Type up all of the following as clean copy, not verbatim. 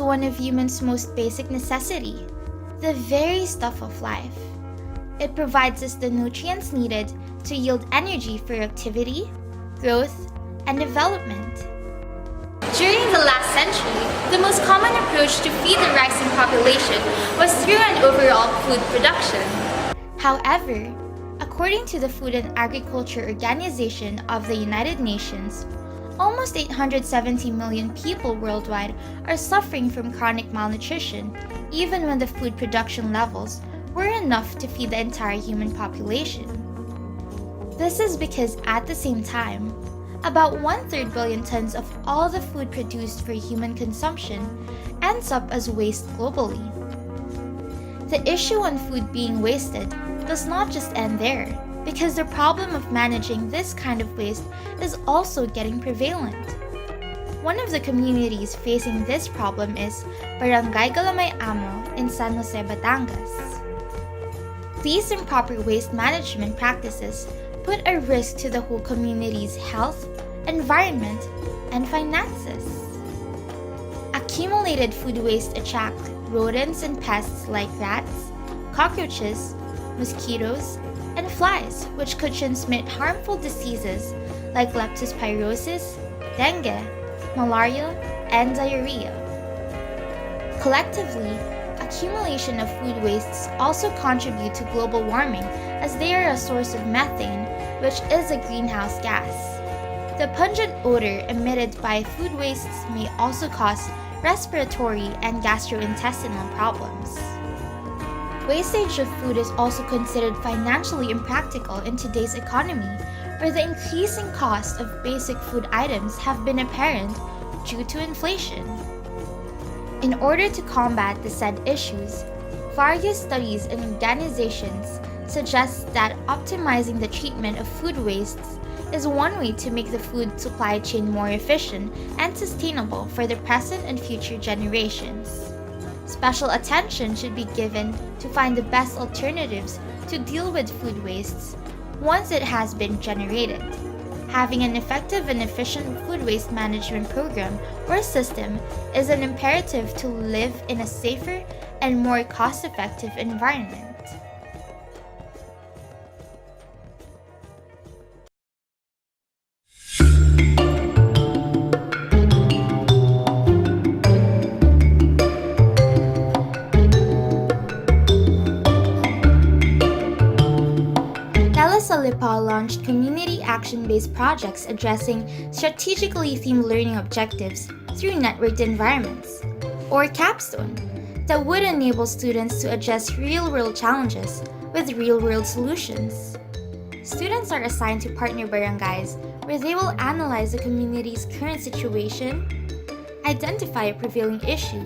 one of humans' most basic necessity, the very stuff of life. It provides us the nutrients needed to yield energy for activity, growth, and development. During the last century, the most common approach to feed the rising population was through an overall food production. However, according to the Food and Agriculture Organization of the United Nations, almost 870 million people worldwide are suffering from chronic malnutrition, even when the food production levels were enough to feed the entire human population. This is because at the same time, about 1/3 billion tons of all the food produced for human consumption ends up as waste globally. The issue on food being wasted does not just end there, because the problem of managing this kind of waste is also getting prevalent. One of the communities facing this problem is Barangay Galamay-Amo in San Jose, Batangas. These improper waste management practices put a risk to the whole community's health, environment, and finances. Accumulated food waste attract rodents and pests like rats, cockroaches, mosquitoes, and flies, which could transmit harmful diseases like leptospirosis, dengue, malaria, and diarrhea. Collectively, accumulation of food wastes also contribute to global warming as they are a source of methane, which is a greenhouse gas. The pungent odor emitted by food wastes may also cause respiratory and gastrointestinal problems. Wastage of food is also considered financially impractical in today's economy, where the increasing cost of basic food items have been apparent due to inflation. In order to combat the said issues, various studies and organizations suggest that optimizing the treatment of food wastes is one way to make the food supply chain more efficient and sustainable for the present and future generations. Special attention should be given to find the best alternatives to deal with food wastes once it has been generated. Having an effective and efficient food waste management program or system is an imperative to live in a safer and more cost-effective environment. Lipa launched community action-based projects addressing strategically themed learning objectives through networked environments, or Capstone, that would enable students to address real-world challenges with real-world solutions. Students are assigned to partner barangays where they will analyze the community's current situation, identify a prevailing issue,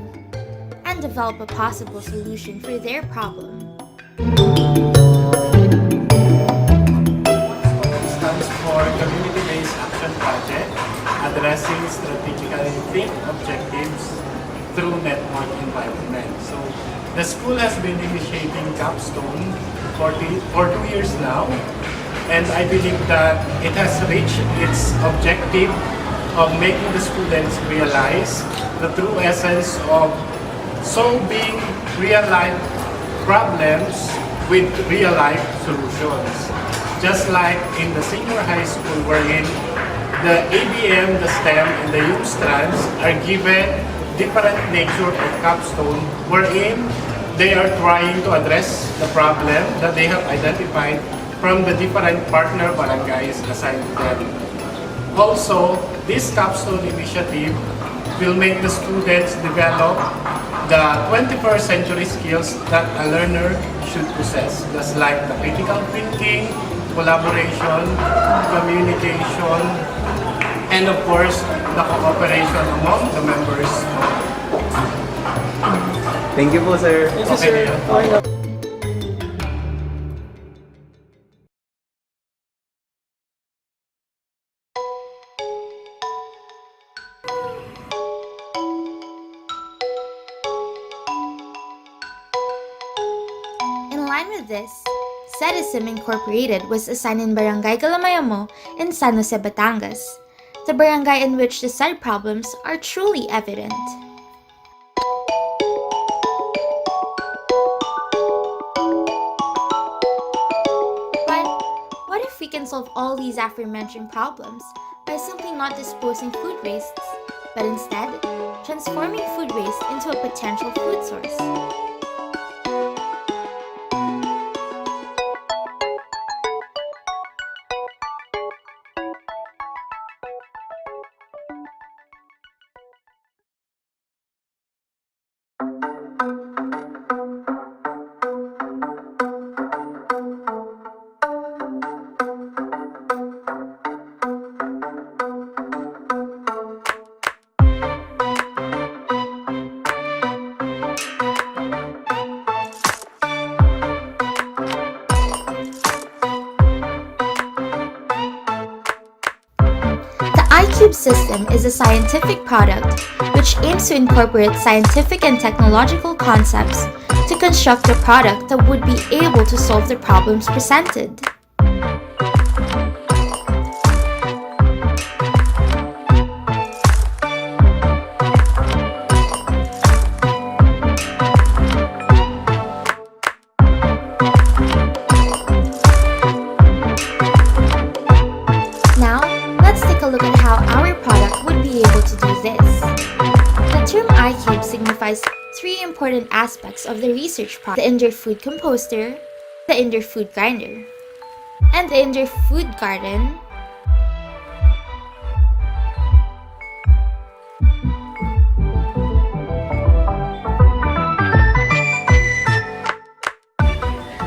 and develop a possible solution for their problem. For Community-Based Action Project, addressing strategically themed objectives through network environment. So, the school has been initiating Capstone for 2 years now, and I believe that it has reached its objective of making the students realize the true essence of solving real-life problems with real-life solutions. Just like in the senior high school wherein the ABM, the STEM, and the youth strands are given different nature of capstone wherein they are trying to address the problem that they have identified from the different partner barangays assigned to them. Also, this capstone initiative will make the students develop the 21st century skills that a learner should possess, just like the critical thinking, collaboration, communication, and of course, the cooperation among the members. Thank you po, sir. Thank you, sir. In line with this, Assesment Incorporated was assigned in Barangay Galamay-Amo in San Jose, Batangas, the barangay in which the said problems are truly evident. can solve all these aforementioned problems by simply not disposing food wastes, but instead transforming food waste into a potential food source. The iCube system is a scientific product which aims to incorporate scientific and technological concepts to construct a product that would be able to solve the problems presented. Now, let's take a look at how our product would be able to do this. The term iCube signifies three important aspects of the research project: the indoor food composter, the indoor food grinder, and the indoor food garden.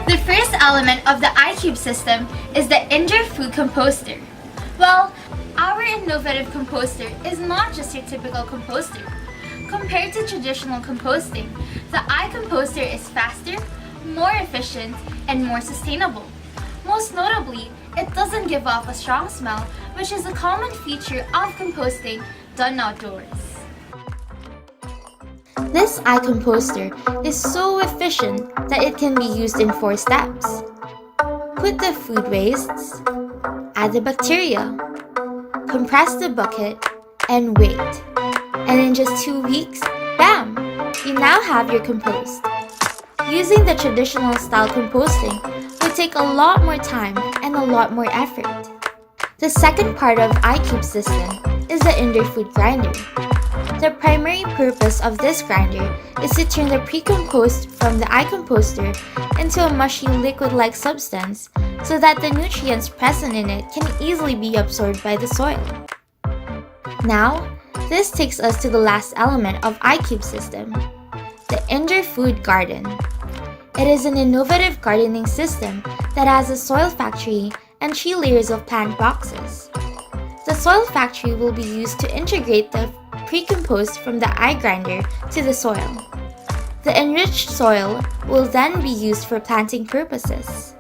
The first element of the iCube system is the indoor food composter. Well, our innovative composter is not just your typical composter. Compared to traditional composting, the iComposter is faster, more efficient, and more sustainable. Most notably, it doesn't give off a strong smell, which is a common feature of composting done outdoors. This iComposter is so efficient that it can be used in 4 steps. Put the food wastes, add the bacteria, compress the bucket, and wait. And in just 2 weeks, bam! You now have your compost. Using the traditional style composting would take a lot more time and a lot more effort. The second part of iCube system is the indoor food grinder. The primary purpose of this grinder is to turn the pre-compost from the iComposter into a mushy liquid-like substance so that the nutrients present in it can easily be absorbed by the soil. Now, this takes us to the last element of iCube system, the indoor food garden. It is an innovative gardening system that has a soil factory and 3 layers of plant boxes. The soil factory will be used to integrate the pre-compost from the iGrinder to the soil. The enriched soil will then be used for planting purposes.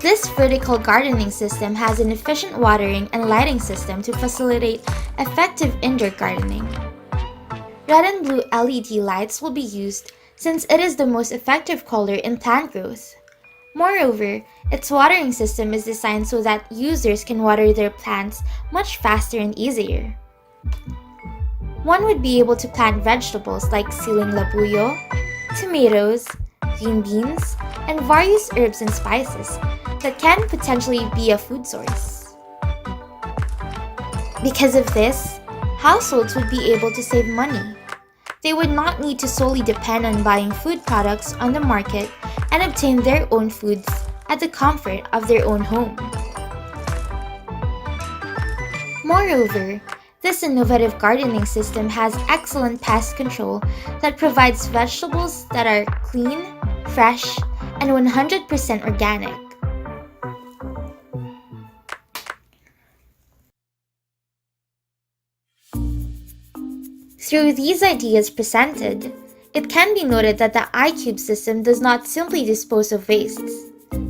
This vertical gardening system has an efficient watering and lighting system to facilitate effective indoor gardening. Red and blue LED lights will be used since it is the most effective color in plant growth. Moreover, its watering system is designed so that users can water their plants much faster and easier. One would be able to plant vegetables like siling labuyo, tomatoes, green beans, and various herbs and spices that can potentially be a food source. Because of this, households would be able to save money. They would not need to solely depend on buying food products on the market and obtain their own foods at the comfort of their own home. Moreover, this innovative gardening system has excellent pest control that provides vegetables that are clean, fresh, and 100% organic. Through these ideas presented, it can be noted that the iCube system does not simply dispose of wastes.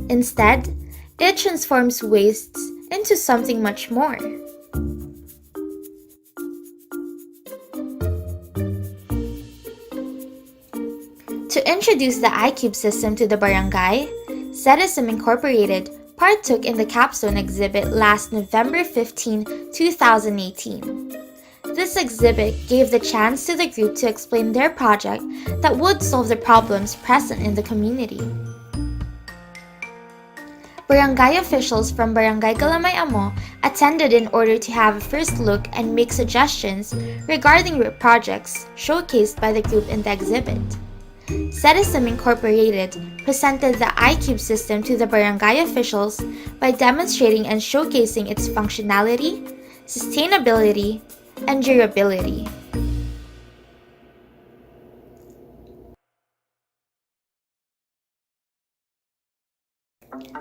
Instead, it transforms wastes into something much more. To introduce the iCube system to the barangay, Citizen Incorporated partook in the Capstone exhibit last November 15, 2018. This exhibit gave the chance to the group to explain their project that would solve the problems present in the community. Barangay officials from Barangay Galamay Amo attended in order to have a first look and make suggestions regarding projects showcased by the group in the exhibit. Cedism Incorporated presented the iCube system to the barangay officials by demonstrating and showcasing its functionality, sustainability, and durability.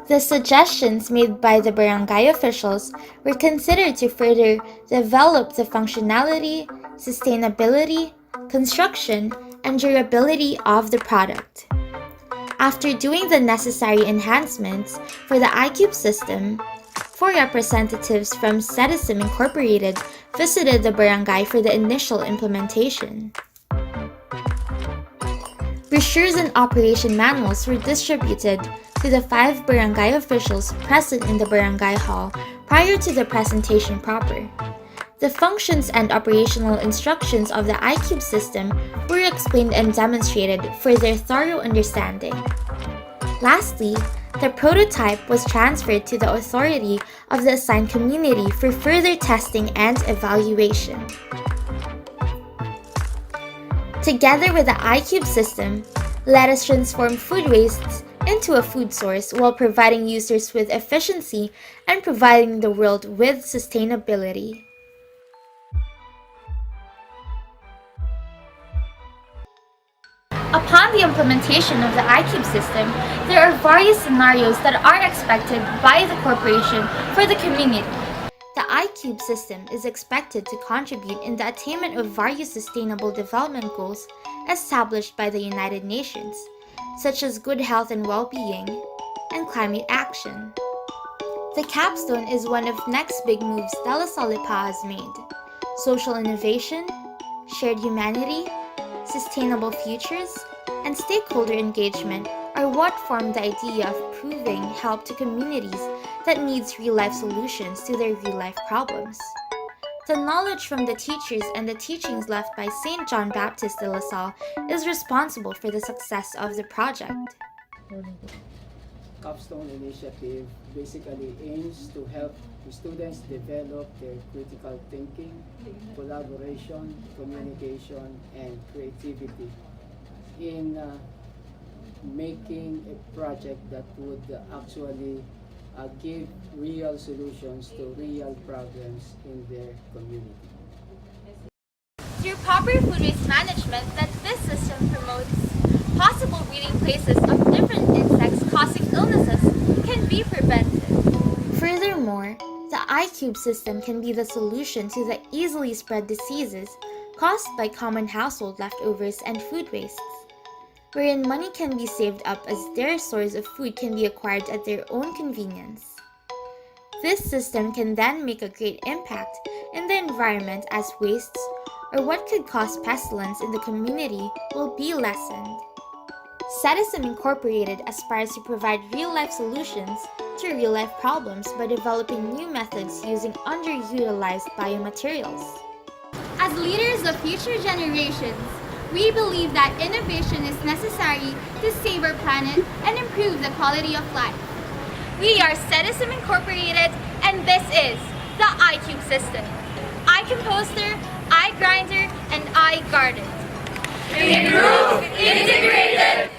The suggestions made by the barangay officials were considered to further develop the functionality, sustainability, construction, and durability of the product. After doing the necessary enhancements for the iCube system, 4 representatives from Cedism Incorporated visited the barangay for the initial implementation. Brochures and operation manuals were distributed to the 5 barangay officials present in the barangay hall prior to the presentation proper. The functions and operational instructions of the iCube system were explained and demonstrated for their thorough understanding. Lastly, the prototype was transferred to the authority of the assigned community for further testing and evaluation. Together with the iCube system, let us transform food wastes into a food source while providing users with efficiency and providing the world with sustainability. Upon the implementation of the iCube system, there are various scenarios that are expected by the corporation for the community. The iCube system is expected to contribute in the attainment of various sustainable development goals established by the United Nations, such as good health and well-being, and climate action. The Capstone is one of next big moves De La Salle has made. Social innovation, shared humanity, sustainable futures, and stakeholder engagement are what form the idea of proving help to communities that needs real-life solutions to their real-life problems. The knowledge from the teachers and the teachings left by St. John Baptist de La Salle is responsible for the success of the project. Capstone initiative basically aims to help the students develop their critical thinking, collaboration, communication, and creativity in making a project that would actually give real solutions to real problems in their community. Through proper food waste management, that this system promotes possible breeding places of different insects causing illnesses can be prevented. Furthermore, the iCube system can be the solution to the easily spread diseases caused by common household leftovers and food wastes, wherein money can be saved up as their source of food can be acquired at their own convenience. This system can then make a great impact in the environment as wastes or what could cause pestilence in the community will be lessened. Cedism Incorporated aspires to provide real-life solutions to real-life problems by developing new methods using underutilized biomaterials. As leaders of future generations, we believe that innovation is necessary to save our planet and improve the quality of life. We are Cedism Incorporated, and this is the iCube system. iComposter, iGrinder, and iGarden. Improve, integrated,